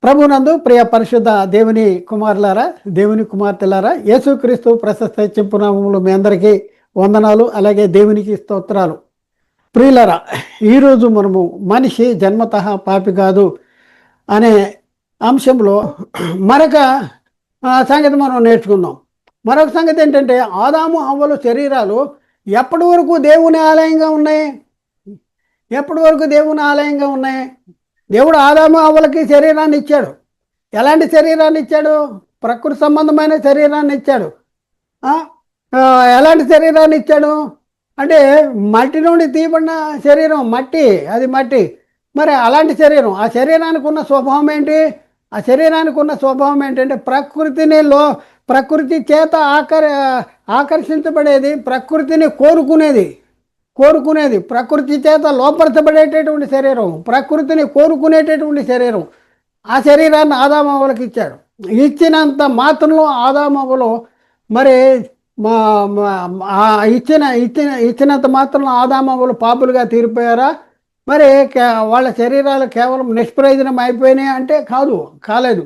ప్రభునందు ప్రియ పరిశుద్ధ దేవుని కుమారులారా, దేవుని కుమార్తెలారా, యేసుక్రీస్తు ప్రశస్త చెప్పునామములు మీ అందరికీ వందనాలు. అలాగే దేవునికి స్తోత్రాలు. ప్రియులరా, ఈరోజు మనము మనిషి జన్మతః పాపి కాదు అనే అంశంలో మరొక సంగతి మనం నేర్చుకుందాం. మరొక సంగతి ఏంటంటే, ఆదాము హవ్వల శరీరాలు ఎప్పటి వరకు దేవుని ఆలయంగా ఉన్నాయి? ఎప్పటి వరకు దేవుని ఆలయంగా ఉన్నాయి? దేవుడు ఆదాము హవ్వలకి శరీరాన్ని ఇచ్చాడు. ఎలాంటి శరీరాన్ని ఇచ్చాడు? ప్రకృతి సంబంధమైన శరీరాన్ని ఇచ్చాడు. ఎలాంటి శరీరాన్ని ఇచ్చాడు అంటే, మట్టి నుండి తీయబడిన శరీరం. అది మట్టి. మరి అలాంటి శరీరం, ఆ శరీరానికి ఉన్న స్వభావం ఏంటి? ఆ శరీరానికి ఉన్న స్వభావం ఏంటంటే, ప్రకృతి చేత ఆకర్షించబడేది, ప్రకృతిని కోరుకునేది, ప్రకృతి చేత లోపరచబడేటటువంటి శరీరం, ప్రకృతిని కోరుకునేటటువంటి శరీరం. ఆ శరీరాన్ని ఆదాము హవ్వలకు ఇచ్చాడు. ఇచ్చినంత మాత్రంలో ఆదాము హవ్వలు మరి ఇచ్చినంత మాత్రంలో ఆదాము హవ్వలు పాపులుగా తీరిపోయారా? మరి వాళ్ళ శరీరాలు కేవలం నిష్ప్రయోజనం అయిపోయినాయి అంటే కాలేదు.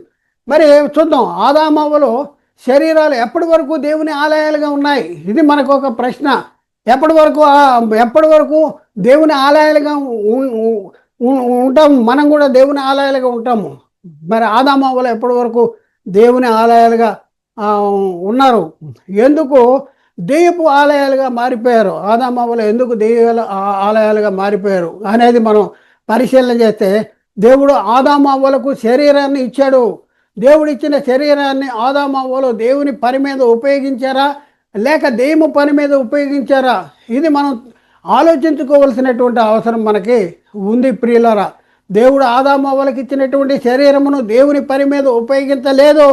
మరి చూద్దాం, ఆదాము హవ్వలు శరీరాలు ఎప్పటి వరకు దేవుని ఆలయాలుగా ఉన్నాయి? ఇది మనకు ఒక ప్రశ్న. ఎప్పటి వరకు దేవుని ఆలయాలుగా ఉంటాము? మనం కూడా దేవుని ఆలయాలుగా ఉంటాము. మరి ఆదాము హవ్వలు ఎప్పటి వరకు దేవుని ఆలయాలుగా ఉన్నారు? ఎందుకు దెయ్యపు ఆలయాలుగా మారిపోయారు? ఆదాము హవ్వలు ఎందుకు దెయ్యాల ఆలయాలుగా మారిపోయారు అనేది మనం పరిశీలన చేస్తే, దేవుడు ఆదాము హవ్వలకు శరీరాన్ని ఇచ్చాడు. దేవుడు ఇచ్చిన శరీరాన్ని ఆదాము హవ్వలు దేవుని పని మీద ఉపయోగించారా, లేక దెయ్యము పని మీద ఉపయోగించారా? ఇది మనం ఆలోచించుకోవలసినటువంటి అవసరం మనకి ఉంది. ప్రియులారా, దేవుడు ఆదాము హవ్వలకు ఇచ్చినటువంటి శరీరమును దేవుని పని మీద ఉపయోగించలేదు.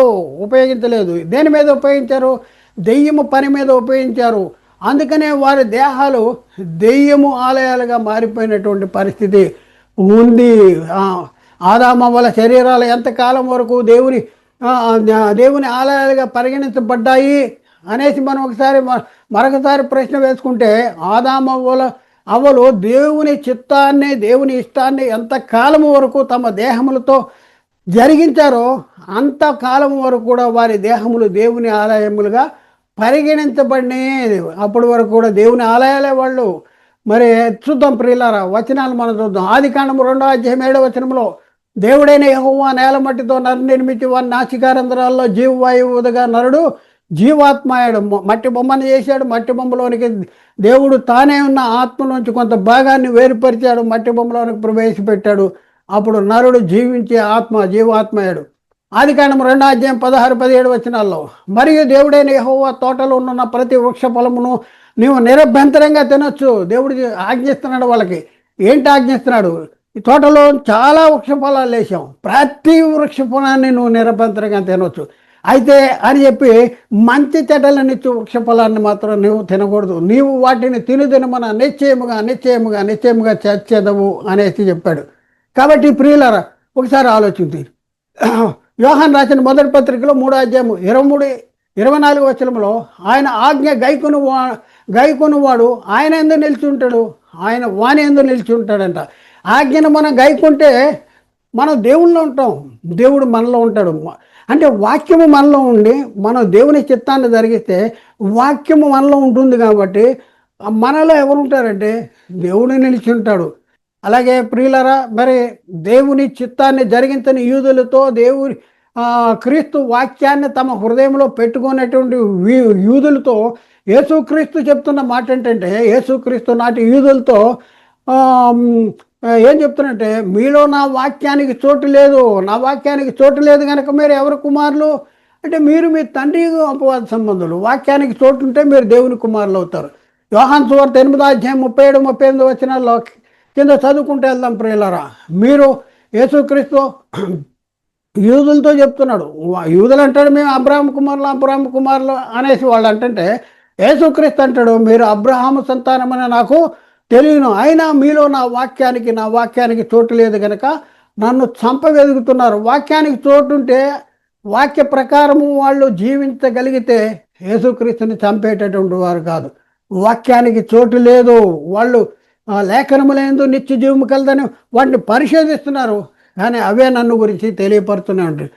దేని మీద ఉపయోగించారు? దెయ్యము పని మీద ఉపయోగించారు. అందుకనే వారి దేహాలు దెయ్యము ఆలయాలుగా మారిపోయినటువంటి పరిస్థితి ఉంది. ఆదాము హవ్వల శరీరాలు ఎంతకాలం వరకు దేవుని ఆలయాలుగా పరిగణించబడ్డాయి అనేసి మనం మరొకసారి ప్రశ్న వేసుకుంటే, ఆదాము హవ్వలు దేవుని చిత్తాన్ని, దేవుని ఇష్టాన్ని ఎంతకాలం వరకు తమ దేహములతో జరిగించారో అంతకాలం వరకు కూడా వారి దేహములు దేవుని ఆలయములుగా పరిగణించబడినాయి. అప్పటి వరకు కూడా దేవుని ఆలయాలే వాళ్ళు. మరి చూద్దాం ప్రియులారా, వచనాలు మనం చూద్దాం. ఆదికాండము 2:7 దేవుడైన యెహోవా నేల మట్టితో నరు నిర్మించి వారి నాసికారంధ్రాల్లో జీవవాయువు ఊదగా నరుడు జీవాత్మయాడు. మట్టి బొమ్మను చేశాడు. మట్టి బొమ్మలోనికి దేవుడు తానే ఉన్న ఆత్మలోంచి కొంత భాగాన్ని వేరుపరిచాడు, మట్టి బొమ్మలోనికి ప్రవేశపెట్టాడు. అప్పుడు నరుడు జీవించే జీవాత్మయాడు. ఆదికాండము 2:16-17 మరియు దేవుడైన యెహోవా తోటలో ఉన్న ప్రతి వృక్ష ఫలమును నీవు నిరభ్యంతరంగా తినొచ్చు. దేవుడు ఆజ్ఞిస్తున్నాడు వాళ్ళకి. ఏంటి ఆజ్ఞిస్తున్నాడు? ఈ తోటలో చాలా వృక్ష ఫలాలు వేసాం, ప్రతి వృక్ష ఫలాన్ని నువ్వు నిరభ్యంతరంగా తినొచ్చు. అయితే అని చెప్పి మంచి చెడ్డలనిచ్చు వృక్ష ఫలాన్ని మాత్రం నువ్వు తినకూడదు. నీవు వాటిని తినుదినమన నిశ్చయముగా చచ్చేదవు అనేసి చెప్పాడు. కాబట్టి ప్రియులారా, ఒకసారి ఆలోచించి, యోహాను రాసిన మొదటి పత్రికలో 3:23-24 ఆయన ఆజ్ఞ గైకొనువాడు ఆయన ఎందుకు నిలిచి ఉంటాడు? ఆయన వాని ఎందుకు నిలిచి ఉంటాడంట. ఆజ్ఞను మనం గైకుంటే మనం దేవుళ్ళలో ఉంటాం, దేవుడు మనలో ఉంటాడు. అంటే వాక్యము మనలో ఉండి మనం దేవుని చిత్తాన్ని జరిగిస్తే వాక్యము మనలో ఉంటుంది. కాబట్టి మనలో ఎవరు ఉంటారంటే దేవుడు నిలిచి ఉంటాడు. అలాగే ప్రియులరా, మరి దేవుని చిత్తాన్ని జరిగించని యూదులతో క్రీస్తు వాక్యాన్ని తమ హృదయంలో పెట్టుకునేటువంటి యూదులతో యేసుక్రీస్తు చెప్తున్న మాట ఏంటంటే, యేసుక్రీస్తు నాటి యూదులతో ఏం చెప్తున్నట్టే, మీలో నా వాక్యానికి చోటు లేదు కనుక మీరు ఎవరు కుమారులు అంటే, మీరు మీ తండ్రి అపవాద సంబంధులు. వాక్యానికి చోటు ఉంటే మీరు దేవుని కుమారులు అవుతారు. యోహాను సువార్త 8:37-38 కింద చదువుకుంటూ వెళ్దాం ప్రియులారా. మీరు యేసుక్రీస్తు యూదులతో చెప్తున్నాడు. యూదులు అంటాడు మేము అబ్రాహాము కుమారులు అనేసి వాళ్ళు అంటే, యేసుక్రీస్తు అంటాడు మీరు అబ్రహాము సంతానమని నాకు తెలియను, అయినా మీలో నా వాక్యానికి చోటు లేదు కనుక నన్ను చంపగలుగుతున్నారు. వాక్యానికి చోటు ఉంటే, వాక్య ప్రకారము వాళ్ళు జీవించగలిగితే యేసుక్రీస్తుని చంపేటటువంటి వారు కాదు. వాక్యానికి చోటు లేదు. వాళ్ళు లేఖనములందు నిత్య జీవము కలదని వాటిని పరిశోధిస్తున్నారు. కానీ అవే నన్ను గురించి తెలియపరుస్తూనే ఉంటాయి.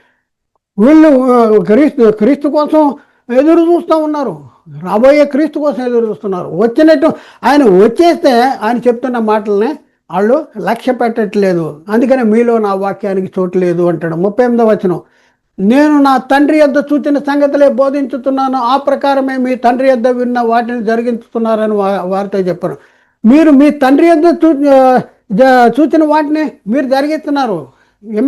వీళ్ళు క్రీస్తు కోసం ఎదురు చూస్తూ ఉన్నారు, రాబోయే క్రీస్తు కోసం ఎదురు చూస్తున్నారు. వచ్చినట్టు ఆయన వచ్చేస్తే ఆయన చెప్తున్న మాటల్ని వాళ్ళు లక్ష్య పెట్టట్లేదు. అందుకనే మీలో నా వాక్యానికి చోటు లేదు అంటాడు. 38వ వచనం, నేను నా తండ్రి యొద్ద చూచిన సంగతులే బోధించుతున్నాను, ఆ ప్రకారమే మీ తండ్రి యొద్ద విన్న వాటిని జరిగించుతున్నారని వారితో చెప్పారు. మీరు మీ తండ్రి యొద్ద చూచిన వాటిని మీరు జరిగిస్తున్నారు.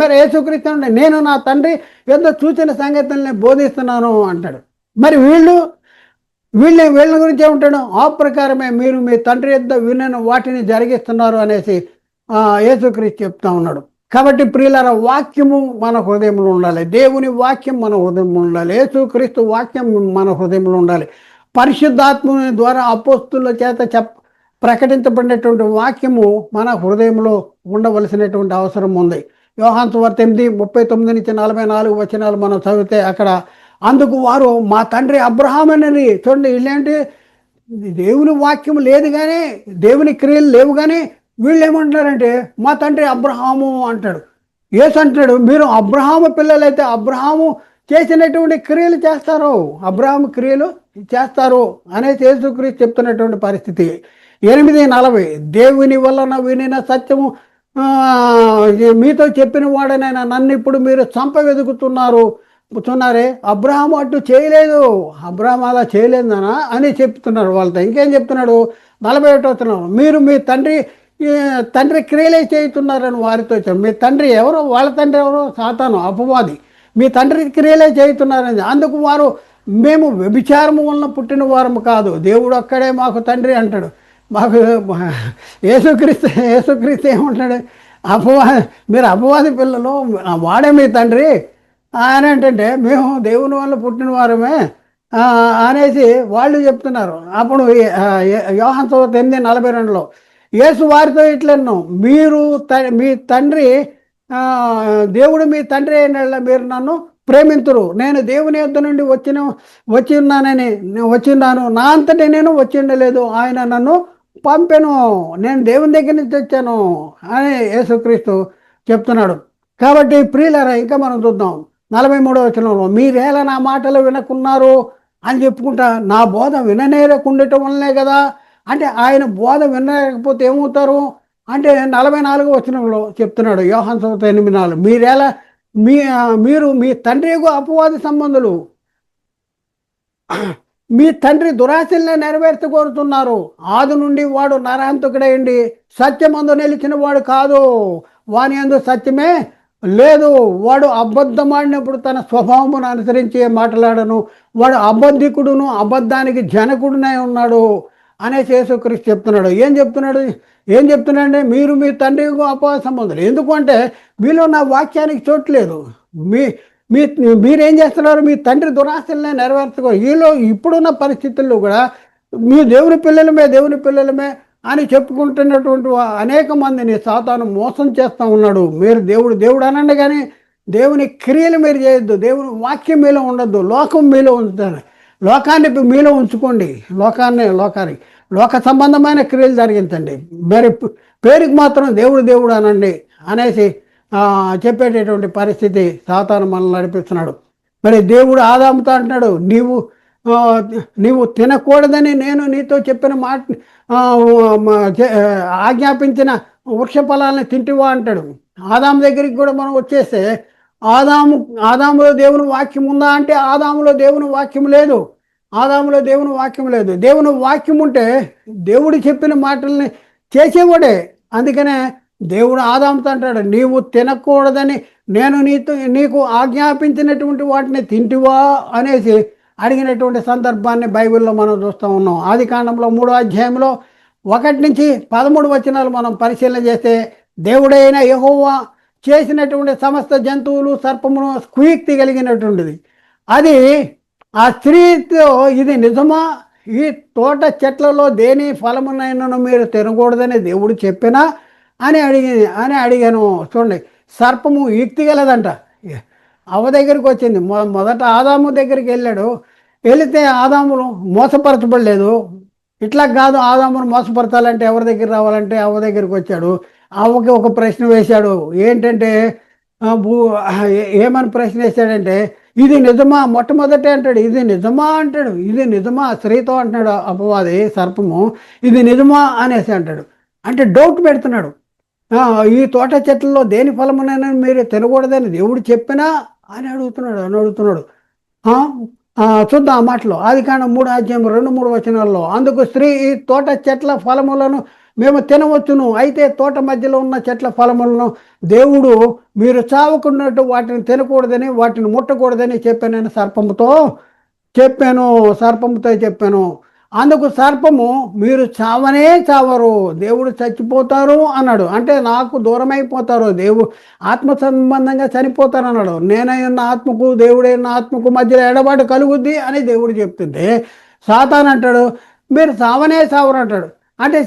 మరి యేసుక్రీస్తు నేను నా తండ్రి యొద్ద చూచిన సంగతుల్ని బోధిస్తున్నాను అంటాడు. మరి వీళ్ళ గురించి ఏమంటాడు? ఆ ప్రకారమే మీరు మీ తండ్రి యొద్ద విన్న వాటిని జరిగిస్తున్నారు అనేసి యేసుక్రీస్తు చెప్తా ఉన్నాడు. కాబట్టి ప్రియులారా, వాక్యము మన హృదయంలో ఉండాలి. దేవుని వాక్యం మన హృదయంలో ఉండాలి. యేసుక్రీస్తు వాక్యం మన హృదయంలో ఉండాలి. పరిశుద్ధాత్మ ద్వారా అపోస్తుల చేత ప్రకటించబడినటువంటి వాక్యము మన హృదయంలో ఉండవలసినటువంటి అవసరం ఉంది. యోహాను సువార్త 8:39-44 వచనాలు మనం చదివితే అక్కడ, అందుకు వారు మా తండ్రి అబ్రహామేనని. చూడండి, ఇలాంటి దేవుని వాక్యం లేదు కానీ, దేవుని క్రియలు లేవు కానీ వీళ్ళు ఏమంటున్నారంటే మా తండ్రి అబ్రహాము అంటాడు. యేసు అంటాడు, మీరు అబ్రహాము పిల్లలైతే అబ్రహాము చేసినటువంటి క్రియలు చేస్తారు, అబ్రహాము క్రియలు చేస్తారు అనేసి యేసుక్రీస్తు చెప్తున్నటువంటి పరిస్థితి. 8:40, దేవుని వలన వినిన సత్యము మీతో చెప్పిన వాడనైనా నన్ను ఇప్పుడు మీరు వెతుకుతున్నారే, అబ్రహాము అటు చేయలేదు, అబ్రహాము అలా చేయలేదనా అని చెప్తున్నారు వాళ్ళతో. ఇంకేం చెప్తున్నాడు? 41వ వచనం, మీరు మీ తండ్రి క్రియలే చేయుతున్నారని వారితో చెప్పారు. మీ తండ్రి ఎవరు? వాళ్ళ తండ్రి ఎవరు? సాతాను, అపవాది. మీ తండ్రి క్రియలే చేయుతున్నారని. అందుకు వారు, మేము వ్యభిచారము వలన పుట్టిన వారము కాదు, దేవుడు ఒక్కడే మాకు తండ్రి అంటాడు. మాకు యేసుక్రీస్తు ఏమంటాడు? మీరు అపవాది పిల్లలు, వాడే మీ తండ్రి అని అంటే మేము దేవుని వల్ల పుట్టిన వారమే అనేసి వాళ్ళు చెప్తున్నారు. అప్పుడు యోహాను సువార్త 8:42, యేసు వారితో ఇట్లను, మీరు మీ తండ్రి దేవుడు మీ తండ్రి అయిన మీరు నన్ను ప్రేమింతురు, నేను దేవుని యొద్ద నుండి వచ్చిన్నాను, నా అంతటి నేను వచ్చి ఉండలేదు, ఆయన నన్ను పంపెను, నేను దేవుని దగ్గర నుంచి వచ్చాను అని యేసుక్రీస్తు చెప్తున్నాడు. కాబట్టి ప్రియులారా, ఇంకా మనం చూద్దాం 43వ వచనంలో, మీరేలా నా మాటలు వినకున్నారు అని చెప్పుకుంటా, నా బోధ విననేరకుండటం వల్లనే కదా. అంటే ఆయన బోధ వినలేకపోతే ఏమవుతారు అంటే 44వ వచనంలో చెప్తున్నాడు యోహాను సువార్త 8:4, మీరు మీ తండ్రి అపవాది సంబంధులు, మీ తండ్రి దురాశల్ని నెరవేర్చగోరుతున్నారు. ఆది నుండి వాడు నరహంతకుడైండి సత్యమందు నిలిచిన వాడు కాదు, వాని యందు సత్యమే లేదు. వాడు అబద్ధమాడినప్పుడు తన స్వభావమును అనుసరించి మాట్లాడను, వాడు అబద్ధికుడును అబద్ధానికి జనకుడునే ఉన్నాడు అనేసి యేసుక్రీస్తు చెప్తున్నాడు. ఏం చెప్తున్నాడంటే మీరు మీ తండ్రి అపవాద సంబంధాలు. ఎందుకంటే మీలో నా వాక్యానికి చోట్లేదు. మీరేం చేస్తున్నారు? మీ తండ్రి దురాశల్ని నెరవేర్చుకో. ఇప్పుడున్న పరిస్థితుల్లో కూడా మీ దేవుని పిల్లలమే అని చెప్పుకుంటున్నటువంటి అనేక మందిని సాతాను మోసం చేస్తూ ఉన్నాడు. మీరు దేవుడు అనండి, కానీ దేవుని క్రియలు మీరు చేయొద్దు, దేవుని వాక్యం మీలో ఉండొద్దు, లోకం మీలో ఉంచుతారు. లోకాన్ని మీలో ఉంచుకోండి, లోక సంబంధమైన క్రియలు జరిగించండి, మరి పేరుకి మాత్రం దేవుడు అనండి అనేసి చెప్పేటటువంటి పరిస్థితి సాతాను మనల్ని నడిపిస్తున్నాడు. మరి దేవుడు ఆదాముతో అంటున్నాడు, నీవు తినకూడదని నేను నీతో చెప్పిన మాట ఆజ్ఞాపించిన వృక్ష ఫలాలని తింటివా అంటాడు. ఆదాము దగ్గరికి కూడా మనం వచ్చేస్తే ఆదాములో దేవుని వాక్యం ఉందా అంటే ఆదాములో దేవుని వాక్యం లేదు. దేవుని వాక్యం ఉంటే దేవుడు చెప్పిన మాటల్ని చేసేవాడే. అందుకనే దేవుడు ఆదాముతో అంటాడు, నీవు తినకూడదని నేను నీకు ఆజ్ఞాపించినటువంటి వాటిని తింటివా అనేసి అడిగినటువంటి సందర్భాన్ని బైబిల్లో మనం చూస్తూ ఉన్నాం. ఆదికాండంలో 3వ అధ్యాయంలో 1-13 వచనాలు మనం పరిశీలన చేస్తే, దేవుడైన యెహోవా చేసినటువంటి సమస్త జంతువులు సర్పమును కుయుక్తి కలిగినటువంటిది. అది ఆ స్త్రీతో, ఇది నిజమా? ఈ తోట చెట్లలో దేని ఫలమునైనా మీరు తినకూడదని దేవుడు చెప్పినా అని అడిగాను. చూడండి, సర్పము యుక్తి గలదంట. అవ్వ దగ్గరికి వచ్చింది, మొదట ఆదాము దగ్గరికి వెళితే ఆదామును మోసపరచబడలేదు. ఇట్లా కాదు, ఆదామును మోసపరచాలంటే ఎవరి దగ్గర రావాలంటే అవ్వ దగ్గరికి వచ్చాడు. ఆమెకి ఒక ప్రశ్న వేశాడు. ఏంటంటే ఏమని ప్రశ్న వేశాడంటే, ఇది నిజమా? మొట్టమొదటే అంటాడు, ఇది నిజమా అంటాడు. ఇది నిజమా? స్త్రీతో అంటున్నాడు అపవాది, సర్పము, ఇది నిజమా అనేసి అంటాడు. అంటే డౌట్ పెడుతున్నాడు. ఈ తోట చెట్లలో దేని ఫలమునైనా మీరు తినకూడదని దేవుడు చెప్పినా అని అడుగుతున్నాడు. చూద్దాం ఆ మాటలో. ఆదికాండం 3:2-3 అందుకు స్త్రీ, ఈ తోట చెట్ల ఫలములను మేము తినవచ్చును, అయితే తోట మధ్యలో ఉన్న చెట్ల ఫలములను దేవుడు మీరు చావకున్నట్టు వాటిని తినకూడదని, వాటిని ముట్టకూడదని చెప్పాను సర్పముతో చెప్పాను. అందుకు సర్పము, మీరు చావనే చావరు, దేవుడు చచ్చిపోతారు అన్నాడు. అంటే నాకు దూరం అయిపోతారు, ఆత్మ సంబంధంగా చనిపోతారు అన్నాడు. నేనైనా ఆత్మకు దేవుడైన ఆత్మకు మధ్యలో ఎడబాటు కలుగుద్ది అని దేవుడు చెప్తుంటే, సాతాను అంటాడు మీరు చావనే చావరు అంటాడు. అంటే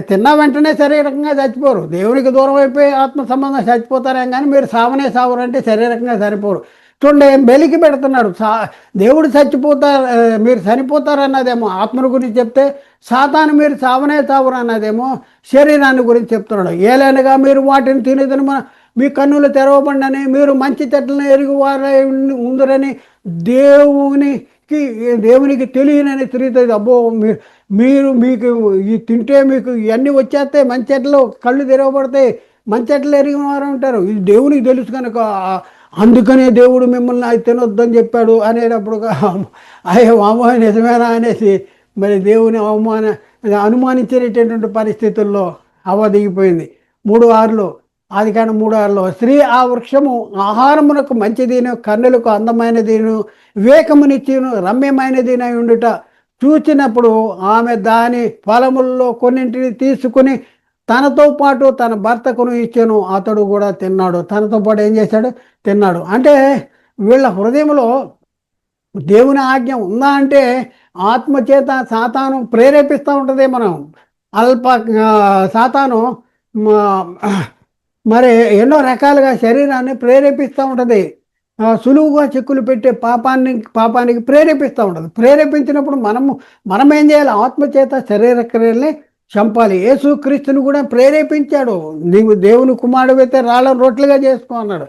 తిన్న వెంటనే శారీరకంగా చచ్చిపోరు, దేవునికి దూరం అయిపోయి ఆత్మ సంబంధం చచ్చిపోతారేం కానీ మీరు చావనే చావరు అంటే శారీరకంగా సరిపోరు. చూడండి, మెలికి పెడుతున్నాడు. దేవుడు మీరు చనిపోతారు అన్నదేమో ఆత్మను గురించి చెప్తే, సాతాను మీరు చావనే చావరు అన్నదేమో శరీరాన్ని గురించి చెప్తున్నాడు. ఏలైనగా మీరు వాటిని తినేదని మీ కన్నులు తెరవబడినని, మీరు మంచి చెట్లను ఎరుగువారై ఉందరని దేవునికి తెలియనని తిరుగుతుంది. అబ్బో మీకు ఈ తింటే మీకు ఇవన్నీ వచ్చేస్తాయి, మంచి చెట్లు కళ్ళు తెరవబడతాయి, మంచి చెట్లు ఎరిగిన వారు ఉంటారు, ఇది దేవునికి తెలుసు కనుక అందుకనే దేవుడు మిమ్మల్ని అది తినొద్దని చెప్పాడు అనేటప్పుడు అయ్యో అమ్మ నిజమేనా అనేసి మరి దేవుని అనుమానించేటటువంటి పరిస్థితుల్లో దిగిపోయింది. 3:6 ఆదికాండం 3:6 స్త్రీ ఆ వృక్షము ఆహారమునకు మంచిదిను, కన్నులకు అందమైనదిను, వివేకమునిచ్చిను, రమ్యమైనదినై ఉండుట చూచినప్పుడు ఆమె దాని ఫలముల్లో కొన్నింటిని తీసుకుని తనతో పాటు తన భర్తకును ఇచ్చాను, అతడు కూడా తిన్నాడు. తనతో పాటు ఏం చేశాడు? తిన్నాడు. అంటే వీళ్ళ హృదయంలో దేవుని ఆజ్ఞ ఉందా అంటే ఆత్మచేత సాతాను ప్రేరేపిస్తూ ఉంటుంది. మనం సాతాను మరి ఎన్నో రకాలుగా శరీరాన్ని ప్రేరేపిస్తూ ఉంటుంది. సులువుగా చిక్కులు పెట్టే పాపానికి ప్రేరేపిస్తూ ఉంటుంది. ప్రేరేపించినప్పుడు మనం ఏం చేయాలి? ఆత్మచేత శరీర క్రియల్ని చంపాలి. యేసుక్రీస్తుని కూడా ప్రేరేపించాడు, నీవు దేవుని కుమారుడైతే రాళ్ళను రొట్టెలుగా చేసుకో అన్నాడు.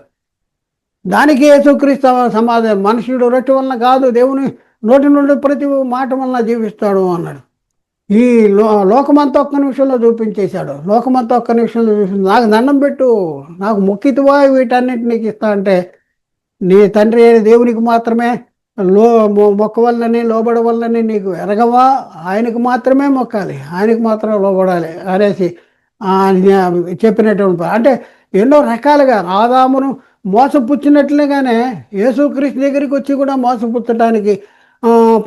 దానికి యేసుక్రీస్తు సమాధానం, మనుషుడు రొట్టె వలన కాదు, దేవుని నోటి నుండి ప్రతి మాట వలన జీవిస్తాడు అన్నాడు. ఈ లోకమంతా ఒక్క నిమిషంలో చూపించేశాడు. నాకు దండం పెట్టు, నాకు మొక్కితువా వీటన్నిటి నీకు ఇస్తా అంటే, నీ తండ్రి అయిన దేవునికి మాత్రమే మొక్కవల్లని లోబడవల్లని నీకు ఎరగవా? ఆయనకు మాత్రమే మొక్కాలి, ఆయనకు మాత్రమే లోబడాలి అనేసి చెప్పినటువంటి. అంటే ఎన్నో రకాలుగా ఆదామును మోసపుచ్చినట్లుగానే యేసుక్రీస్తు దగ్గరికి వచ్చి కూడా మోసపుచ్చడానికి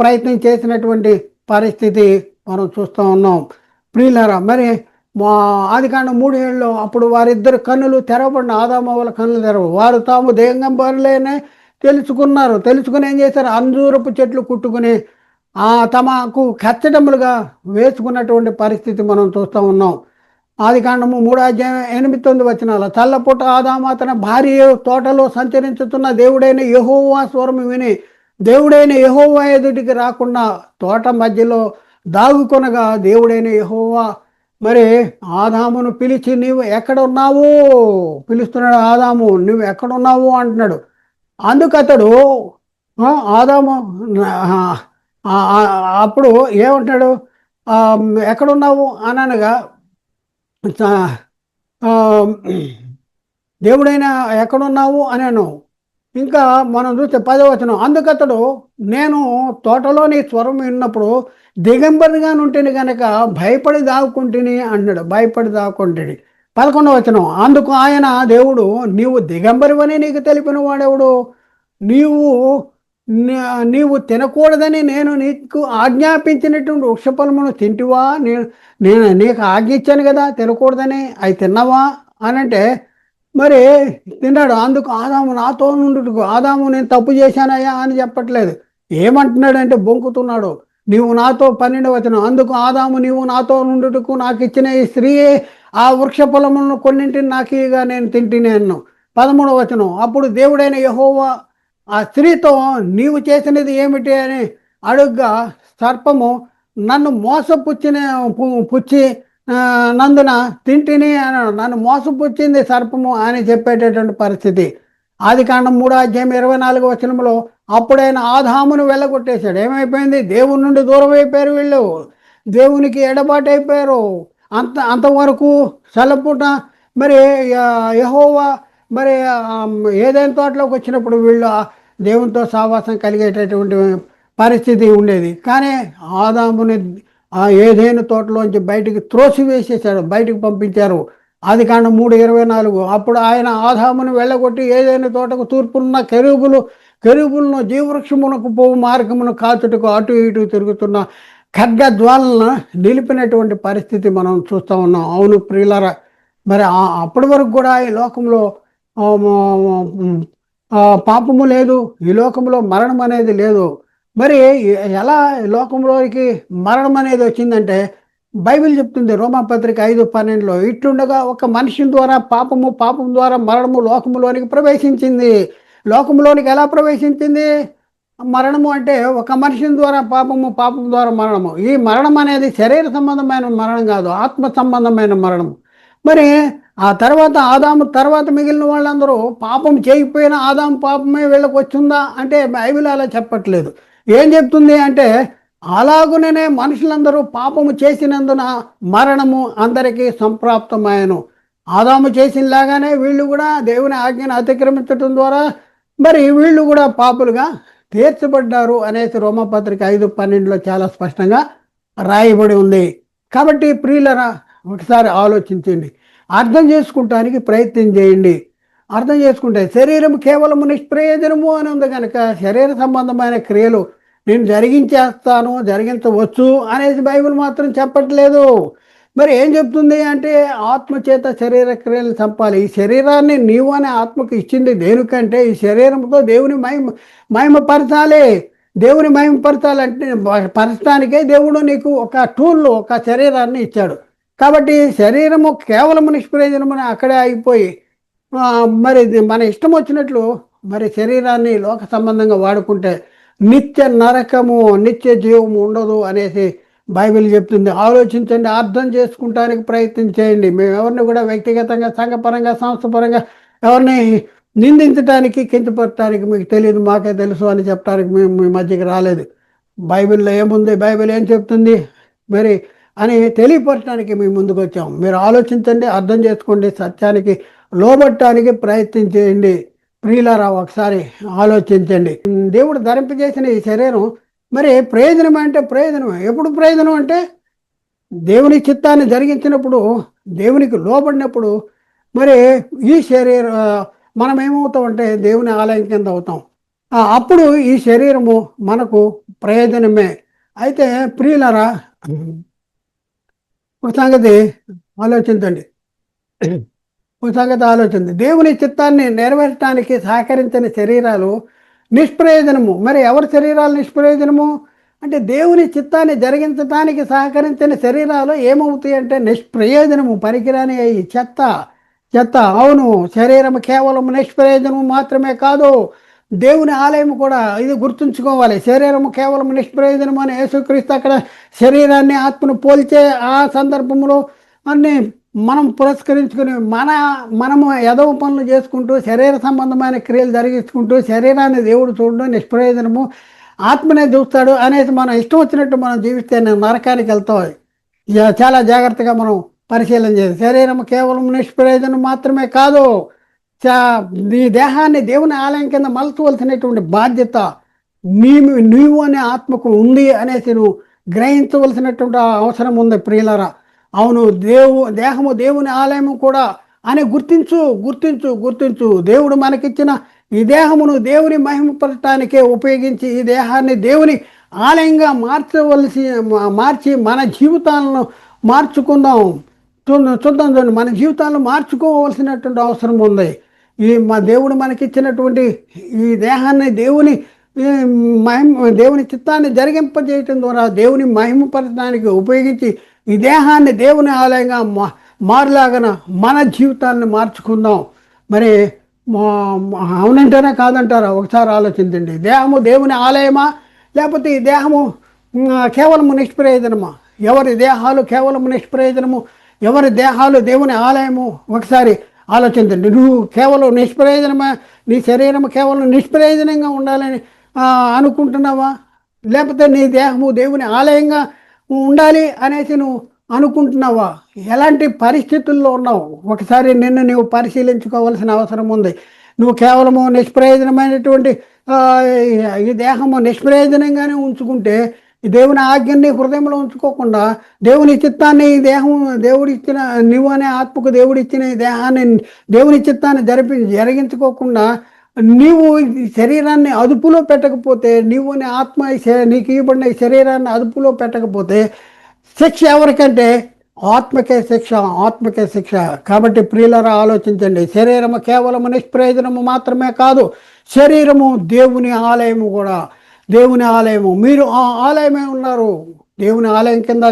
ప్రయత్నం చేసినటువంటి పరిస్థితి మనం చూస్తూ ఉన్నాం. ప్రియులారా, మరి ఆదికాండం 3:7 అప్పుడు వారిద్దరు కన్నులు తెరవబడిన, ఆదాము వాళ్ళ కన్నులు తెరవ, వారు తాము దిగంబరులేనే తెలుసుకుని ఏం చేశారు? అంజూరపు చెట్లు కుట్టుకుని తమకు కచ్చడములుగా వేసుకున్నటువంటి పరిస్థితి మనం చూస్తూ ఉన్నాం. ఆదికాండము 3:8-9 చల్లపూట ఆదాము అతని భార్య తోటలో సంచరించుతున్న దేవుడైన యెహోవా స్వరము విని దేవుడైన యెహోవా ఎదుటికి రాకుండా తోట మధ్యలో దాగుకొనగా దేవుడైన యెహోవా మరి ఆదామును పిలిచి, నీవు ఎక్కడున్నావు? పిలుస్తున్నాడు. ఆదాము, నువ్వు ఎక్కడున్నావు అంటున్నాడు. అందుకు అతడు ఆదాము అప్పుడు ఏమంటాడు? ఎక్కడున్నావు అనగా దేవుడైనా ఎక్కడున్నావు అన్నాను. ఇంకా మనం చూస్తే 10వ వచనం, అందుకతడు నేను తోటలో నీ స్వరం విన్నప్పుడు దిగంబరిగా ఉంటేనే కనుక భయపడి దాక్కుంటుని అంటున్నాడు. 11వ వచనం, అందుకు ఆయన దేవుడు, నీవు దిగంబరివని నీకు తెలిపిన వాడెవడు? నీవు తినకూడదని నేను నీకు ఆజ్ఞాపించినటువంటి వృక్షఫలమును తింటివా? నేను నీకు ఆజ్ఞ ఇచ్చాను కదా తినకూడదని, అవి తిన్నావా అని అంటే మరి తిన్నాడు. అందుకు ఆదాము నాతో నుండుటకు, ఆదాము నేను తప్పు చేశానయ్యా అని చెప్పట్లేదు, ఏమంటున్నాడంటే బొంకుతున్నాడు. నీవు నాతో 12వ వచనం, అందుకు ఆదాము, నీవు నాతో నుండుటకు నాకు ఇచ్చిన ఈ స్త్రీయే ఆ వృక్షఫలములను కొన్నింటిని నాకు ఇగా నేను తింటిని అన్నాను. 13వ వచనం, అప్పుడు దేవుడైన యెహోవా ఆ స్త్రీతో, నీవు చేసినది ఏమిటి అని అడుగ్గా, సర్పము నన్ను పుచ్చి నందున తింటిని అన్నాడు, నన్ను మోసపుచ్చింది సర్పము అని చెప్పేటటువంటి పరిస్థితి. ఆదికాండం 3:24 అప్పుడైనా ఆదామును వెళ్ళగొట్టేశాడు. ఏమైపోయింది? దేవుని నుండి దూరం అయిపోయారు వీళ్ళు, దేవునికి ఎడబాటు అయిపోయారు. అంతవరకు చల్లపూట మరి యెహోవా మరి ఏదైనా తోటలోకి వచ్చినప్పుడు వీళ్ళు దేవునితో సావాసం కలిగేటటువంటి పరిస్థితి ఉండేది. కానీ ఆదాముని ఏదైనా తోటలోంచి బయటికి త్రోసివేసేసాడు, బయటికి పంపించారు. ఆదికాండం 3:24 అప్పుడు ఆయన ఆదామును వెళ్ళగొట్టి ఏదైనా తోటకు తూర్పున్న కెరూబులను జీవవృక్షమునకు పోవు మార్గమును కాచుటకు అటు ఇటు తిరుగుతున్న ఖడ్గజ్వాలను నిలిపినటువంటి పరిస్థితి మనం చూస్తూ ఉన్నాం. అవును ప్రియులారా, మరి అప్పటి వరకు కూడా ఈ లోకంలో పాపము లేదు, ఈ లోకంలో మరణం అనేది లేదు. మరి ఎలా లోకంలోకి మరణం అనేది వచ్చిందంటే బైబిల్ చెప్తుంది రోమాపత్రిక 5:12 ఇట్లుండగా ఒక మనిషి ద్వారా పాపం ద్వారా మరణము లోకంలోనికి ప్రవేశించింది. లోకంలోనికి ఎలా ప్రవేశించింది? మరణము అంటే ఒక మనిషి ద్వారా పాపం ద్వారా మరణము. ఈ మరణం అనేది శరీర సంబంధమైన మరణం కాదు, ఆత్మ సంబంధమైన మరణము. మరి ఆ తర్వాత ఆదాము తర్వాత మిగిలిన వాళ్ళందరూ పాపం చేయకపోయినా ఆదాము పాపమే వీళ్ళకి వచ్చిందా అంటే బైబిల్ అలా చెప్పట్లేదు. ఏం చెప్తుంది అంటే అలాగునే మనుషులందరూ పాపము చేసినందున మరణము అందరికీ సంప్రాప్తమాయను. ఆదాము చేసినలాగానే వీళ్ళు కూడా దేవుని ఆజ్ఞను అతిక్రమించడం ద్వారా మరి వీళ్ళు కూడా పాపులుగా తీర్చబడ్డారు అనేసి రోమపత్రిక 5:12 చాలా స్పష్టంగా రాయబడి ఉంది. కాబట్టి ప్రియులరా, ఒకసారి ఆలోచించండి, అర్థం చేసుకుంటానికి ప్రయత్నం చేయండి. అర్థం చేసుకుంటే శరీరం కేవలము నిష్ప్రయోజనము అని ఉంది కనుక శరీర సంబంధమైన క్రియలు నేను జరిగించవచ్చు అనేసి బైబిల్ మాత్రం చెప్పట్లేదు. మరి ఏం చెప్తుంది అంటే ఆత్మచేత శరీర క్రియలు చంపాలి. ఈ శరీరాన్ని నీవు అనే ఆత్మకు ఇచ్చింది దేనికంటే ఈ శరీరంతో దేవుని మహిమపరచాలి. దేవుని మహిమపరచాలంటే పరచడానికే దేవుడు నీకు ఒక టూల్, ఒక శరీరాన్ని ఇచ్చాడు. కాబట్టి శరీరము కేవలము నిష్ప్రయోజనమని అక్కడే ఆగిపోయి మరి మన ఇష్టం వచ్చినట్లు మరి శరీరాన్ని లోక సంబంధంగా వాడుకుంటే నిత్య నరకము, నిత్య జీవము ఉండదు అనేసి బైబిల్ చెప్తుంది. ఆలోచించండి, అర్థం చేసుకుంటానికి ప్రయత్నం చేయండి. మేము ఎవరిని కూడా వ్యక్తిగతంగా, సంఘపరంగా, సంస్థపరంగా ఎవరిని నిందించడానికి, కించపరచడానికి మీకు తెలియదు, మాకే తెలుసు అని చెప్పడానికి మేము మీ మధ్యకి రాలేదు. బైబిల్లో ఏముంది, బైబిల్ ఏం చెప్తుంది మరి అని తెలియపరచడానికి మేము ముందుకు వచ్చాం. మీరు ఆలోచించండి, అర్థం చేసుకోండి, సత్యానికి లోబట్టడానికి ప్రయత్నం చేయండి. ప్రియులారా, ఒకసారి ఆలోచించండి. దేవుడు ధరింపజేసిన ఈ శరీరం మరి ప్రయోజనం అంటే ప్రయోజనమే. ఎప్పుడు ప్రయోజనం అంటే దేవుని చిత్తాన్ని జరిగించినప్పుడు, దేవునికి లోబడినప్పుడు మరి ఈ మనం ఏమవుతామంటే దేవుని ఆలయం కింద అవుతాం. అప్పుడు ఈ శరీరము మనకు ప్రయోజనమే. అయితే ప్రియులారా, ఒక సంగతి ఆలోచించండి. దేవుని చిత్తాన్ని నెరవేర్చడానికి సహకరించిన శరీరాలు నిష్ప్రయోజనము. మరి ఎవరి శరీరాలు నిష్ప్రయోజనము అంటే దేవుని చిత్తాన్ని జరిగించడానికి సహకరించిన శరీరాలు ఏమవుతాయి అంటే నిష్ప్రయోజనము, పనికిరాని చెత్త. అవును, శరీరం కేవలం నిష్ప్రయోజనము మాత్రమే కాదు, దేవుని ఆలయం కూడా. ఇది గుర్తుంచుకోవాలి. శరీరము కేవలం నిష్ప్రయోజనము అని యేసుక్రీస్తు అక్కడ శరీరాన్ని ఆత్మను పోల్చే ఆ సందర్భంలో అన్ని మనం పురస్కరించుకుని మనము ఎదవ పనులు చేసుకుంటూ శరీర సంబంధమైన క్రియలు జరిగించుకుంటూ శరీరాన్ని దేవుడు చూడడం నిష్ప్రయోజనము, ఆత్మనే చూస్తాడు అనేసి మనం ఇష్టం వచ్చినట్టు మనం జీవిస్తే నరకానికి వెళ్తాం. చాలా జాగ్రత్తగా మనం పరిశీలన చేయాలి. శరీరం కేవలం నిష్ప్రయోజనం మాత్రమే కాదు, నీ దేహాన్ని దేవుని ఆలయం కింద మలచవలసినటువంటి బాధ్యత నీవు అనే ఆత్మకు ఉంది అనేసి నువ్వు గ్రహించవలసినటువంటి అవసరం ఉంది ప్రియులారా. అవును, దేహము దేవుని ఆలయము కూడా అని గుర్తించు. దేవుడు మనకిచ్చిన ఈ దేహమును దేవుని మహిమపరచడానికే ఉపయోగించి ఈ దేహాన్ని దేవుని ఆలయంగా మార్చి మన జీవితాలను మార్చుకుందాం. చూద్దాం, మన జీవితాలను మార్చుకోవాల్సినటువంటి అవసరం ఉంది. మా దేవుడు మనకిచ్చినటువంటి ఈ దేహాన్ని దేవుని చిత్తాన్ని జరిగింపజేయటం ద్వారా దేవుని మహిమపరచడానికి ఉపయోగించి ఈ దేహాన్ని దేవుని ఆలయంగా మారులాగన మన జీవితాన్ని మార్చుకుందాం. మరి అవునంటారా కాదంటారా ఒకసారి ఆలోచించండి. దేహము దేవుని ఆలయమా లేకపోతే ఈ దేహము కేవలము నిష్ప్రయోజనమా? ఎవరి దేహాలు కేవలం నిష్ప్రయోజనము, ఎవరి దేహాలు దేవుని ఆలయము. ఒకసారి ఆలోచించండి. నువ్వు కేవలం నిష్ప్రయోజనమా, నీ శరీరం కేవలం నిష్ప్రయోజనంగా ఉండాలని అనుకుంటున్నావా? లేకపోతే నీ దేహము దేవుని ఆలయంగా ఉండాలి అనేసి నువ్వు అనుకుంటున్నావా? ఎలాంటి పరిస్థితుల్లో ఉన్నావు? ఒకసారి నిన్ను నువ్వు పరిశీలించుకోవాల్సిన అవసరం ఉంది. నువ్వు కేవలము నిష్ప్రయోజనమైనటువంటి ఈ దేహము నిష్ప్రయోజనంగానే ఉంచుకుంటే, దేవుని ఆజ్ఞని హృదయంలో ఉంచుకోకుండా, దేవుని చిత్తాన్ని ఈ దేహం దేవుడిచ్చిన నువ్వు అనే ఆత్మకు దేవుడిచ్చిన ఈ దేహాన్ని దేవుని చిత్తాన్ని జరిగించుకోకుండా నీవు శరీరాన్ని అదుపులో పెట్టకపోతే, నీవు అనే ఆత్మ నీకు ఇవ్వబడిన శరీరాన్ని అదుపులో పెట్టకపోతే శిక్ష ఎవరికంటే ఆత్మకే శిక్ష, ఆత్మకే శిక్ష. కాబట్టి ప్రియులారా ఆలోచించండి. శరీరము కేవలము నిష్ప్రయోజనము మాత్రమే కాదు, శరీరము దేవుని ఆలయము కూడా. దేవుని ఆలయము, మీరు ఆ ఆలయమే ఉన్నారు. దేవుని ఆలయం కింద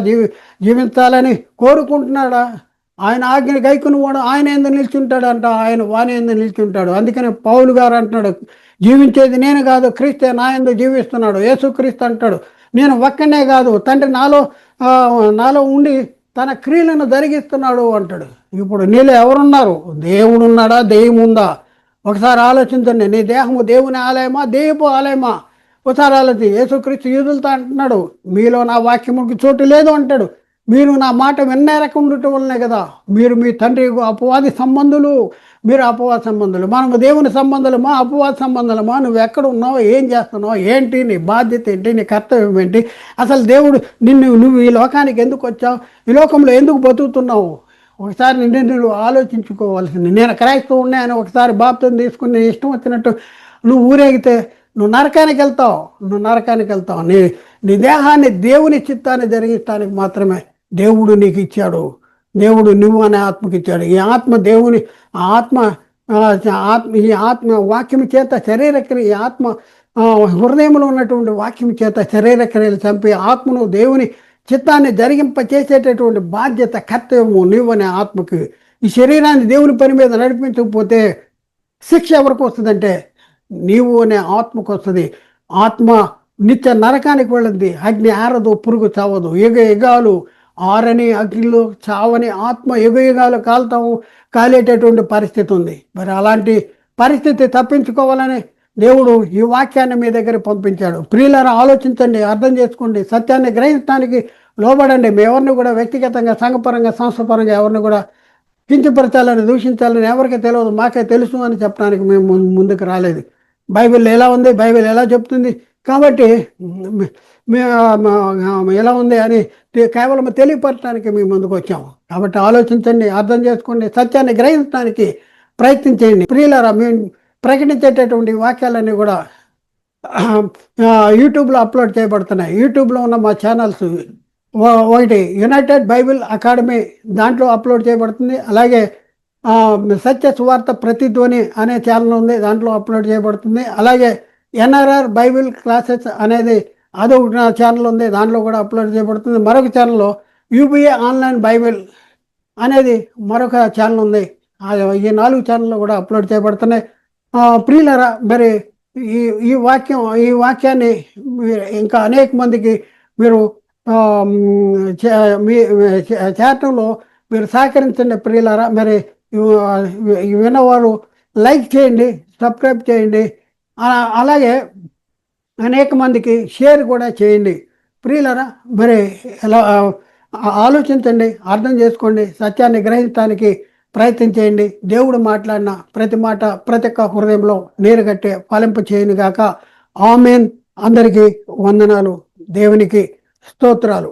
జీవించాలని కోరుకుంటున్నాడా? ఆయన ఆజ్ఞని గైకుని వాడు ఆయన ఎందుకు నిల్చుంటాడంట, ఆయన వాని ఎందుకు నిల్చుంటాడు. అందుకని పౌలు గారు అంటున్నాడు, జీవించేది నేను కాదు, క్రీస్తే నా యందు జీవిస్తున్నాడు. యేసుక్రీస్తు అంటాడు, నేను ఒక్కనే కాదు, తండ్రి నాలో ఉండి తన క్రియలను జరిగిస్తున్నాడు అంటాడు. ఇప్పుడు నీలో ఎవరున్నారు? దేవుడు ఉన్నాడా, దెయ్యం ఉందా? ఒకసారి ఆలోచించండి. నీ దేహము దేవుని ఆలయమా, దెయ్యపు ఆలయమా? ఒకసారి ఆలోచి. యేసుక్రీస్తు యూదులతో అంటున్నాడు, మీలో నా వాక్యముకి చోటు లేదు అంటాడు. మీరు నా మాట విన్నారక ఉండటం వల్లనే కదా మీరు మీ తండ్రి అపవాది సంబంధులు. మీరు అపవాద సంబంధులు, మనము దేవుని సంబంధాలమా అపవాద సంబంధాలమా? నువ్వు ఎక్కడ ఉన్నావు, ఏం చేస్తున్నావు, ఏంటి నీ బాధ్యత ఏంటి, నీ కర్తవ్యం ఏంటి? అసలు దేవుడు నువ్వు ఈ లోకానికి ఎందుకు వచ్చావు, ఈ లోకంలో ఎందుకు బతుకుతున్నావు? ఒకసారి నువ్వు ఆలోచించుకోవాల్సింది. నేను క్రైస్తవుడిని అని ఒకసారి బాప్తిసం తీసుకుని ఇష్టం వచ్చినట్టు నువ్వు ఊరేగితే నువ్వు నరకానికి వెళ్తావు. నీ దేహాన్ని దేవుని చిత్తాన్ని జరిగించడానికి మాత్రమే దేవుడు నీకు ఇచ్చాడు. దేవుడు నువ్వు అనే ఆత్మకి ఇచ్చాడు. ఈ ఆత్మ దేవుని ఈ ఆత్మ వాక్యం చేత శరీరక్రియ, ఈ ఆత్మ హృదయంలో ఉన్నటువంటి వాక్యం చేత శరీరక్రియలు చంపి ఆత్మను దేవుని చిత్తాన్ని జరిగింపచేసేటటువంటి బాధ్యత, కర్తవ్యము నువ్వు అనే ఆత్మకి. ఈ శరీరాన్ని దేవుని పని మీద నడిపించకపోతే శిక్ష ఎవరికి వస్తుందంటే నీవు అనే ఆత్మకు వస్తుంది. ఆత్మ నిత్య నరకానికి వెళ్ళింది. అగ్ని ఆరదు, పురుగు చావదు. యుగాలు ఆరని అగ్నిలో చావని ఆత్మ యుగాలు కాలేటటువంటి పరిస్థితి ఉంది. మరి అలాంటి పరిస్థితి తప్పించుకోవాలని దేవుడు ఈ వాక్యాన్ని మీ దగ్గర పంపించాడు. ప్రియులారా ఆలోచించండి, అర్థం చేసుకోండి, సత్యాన్ని గ్రహించడానికి లోబడండి. ఎవరిని కూడా వ్యక్తిగతంగా, సంఘపరంగా, సంస్థపరంగా ఎవరిని కూడా కించపరచాలని, దూషించాలని ఎవరికి తెలియదు. మాకే తెలుసు అని చెప్పడానికి మేము ముందుకు రాలేదు. బైబిల్ ఎలా ఉంది, బైబిల్ ఎలా చెప్తుంది, కాబట్టి ఎలా ఉంది అని కేవలం తెలియపరచడానికి మేము ముందుకు వచ్చాము. కాబట్టి ఆలోచించండి, అర్థం చేసుకోండి, సత్యాన్ని గ్రహించడానికి ప్రయత్నం చేయండి. ప్రియులారా, మేము ప్రకటించేటటువంటి వాక్యాలన్నీ కూడా యూట్యూబ్లో అప్లోడ్ చేయబడుతున్నాయి. యూట్యూబ్లో ఉన్న మా ఛానల్స్ ఒకటి యునైటెడ్ బైబిల్ అకాడమీ, దాంట్లో అప్లోడ్ చేయబడుతుంది. అలాగే సత్య సువార్త ప్రతిధ్వని అనే ఛానల్ ఉంది, దాంట్లో అప్లోడ్ చేయబడుతుంది. అలాగే ఎన్ఆర్ఆర్ బైబిల్ క్లాసెస్ అనేది అదొక ఛానల్ ఉంది, దాంట్లో కూడా అప్లోడ్ చేయబడుతుంది. మరొక ఛానల్లో యూబీఏ ఆన్లైన్ బైబిల్ అనేది మరొక ఛానల్ ఉంది. ఈ 4 ఛానల్లో కూడా అప్లోడ్ చేయబడుతున్నాయి. ప్రియులరా, మరి ఈ వాక్యాన్ని ఇంకా అనేక మందికి మీరు చేరటంలో మీరు సహకరించండి. ప్రియులరా, మరి విన్నవారు లైక్ చేయండి, సబ్స్క్రైబ్ చేయండి, అలాగే అనేక మందికి షేర్ కూడా చేయండి. ప్రియులరా, మరి ఎలా ఆలోచించండి, అర్థం చేసుకోండి, సత్యాన్ని గ్రహించడానికి ప్రయత్నం చేయండి. దేవుడు మాట్లాడిన ప్రతి మాట ప్రతి ఒక్క హృదయంలో నీరు కట్టే ఫలింపు చేయనుగాక. ఆమేన్. అందరికీ వందనాలు, దేవునికి స్తోత్రాలు.